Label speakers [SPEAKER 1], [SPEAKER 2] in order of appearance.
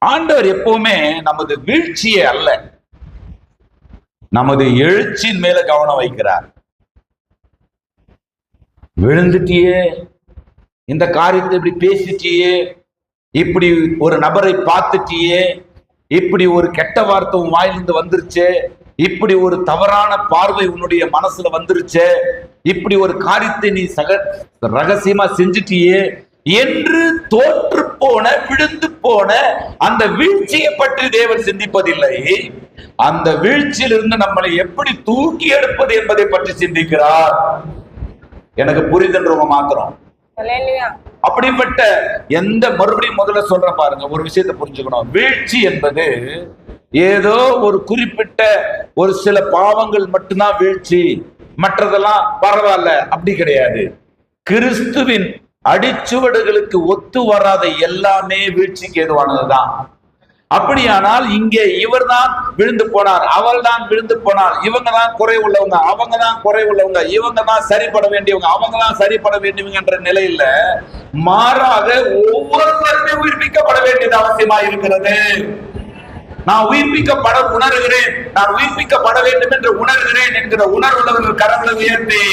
[SPEAKER 1] ஆண்டவர் எப்பவுமே நமது வீழ்ச்சியே அல்ல, நமது எழுச்சியின் மேல கவனம் வைக்கிறார். விழுந்துட்டியே, இந்த காரியத்தை இப்படி பேசிட்டியே, இப்படி ஒரு நபரை பார்த்துட்டியே, இப்படி ஒரு கெட்ட வார்த்தை உன் வாயிலிருந்து வந்துருச்சு, இப்படி ஒரு தவறான பார்வை உன்னுடைய மனசுல வந்துருச்சு, இப்படி ஒரு காரியத்தை நீ ரகசியமா செஞ்சிட்டியே என்று தோற்று போன, விழுந்து போன அந்த வீழ்ச்சியை பற்றி தேவன் சிந்திப்பதில்லை. அந்த வீழ்ச்சியிலிருந்து நம்மளை எப்படி தூக்கி எடுப்பது என்பதை பற்றி சிந்திக்கிறார். எனக்கு புரிதன்றவங்க மாத்திரம். அப்படிப்பட்ட எந்த, மறுபடியும் முதல்ல சொல்ற பாருங்க, ஒரு விஷயத்தை புரிஞ்சுக்கணும். வீழ்ச்சி என்பது ஏதோ ஒரு குறிப்பிட்ட ஒரு சில பாவங்கள் மட்டும்தான் வீழ்ச்சி, மற்றதெல்லாம் பரவாயில்ல, அப்படி கிடையாது. கிறிஸ்துவின் அடிச்சுவடுகளுக்கு ஒத்து வராத எல்லாமே வீழ்ச்சிக்கு ஏதுவானதுதான். அப்படியானால் இங்கே இவர் தான் விழுந்து போனார், அவள் தான் விழுந்து போனார், இவங்க தான் குறை உள்ளவங்க, அவங்க தான் குறை உள்ளவங்க, இவங்க தான் சரிப்பட வேண்டியவங்க, அவங்க தான் சரிப்பட வேண்டியவங்க என்ற நிலையில மாறாக ஒவ்வொருவருமே உயிர்ப்பிக்கப்பட வேண்டியது அவசியமா இருக்கிறது. நான் உயிர்ப்பிக்கப்பட உணர்கிறேன், நான் உயிர்ப்பிக்கப்பட வேண்டும் என்று உணர்கிறேன் என்கிற உணர்வுள்ளவர்கள் கரங்களை உயர்த்தி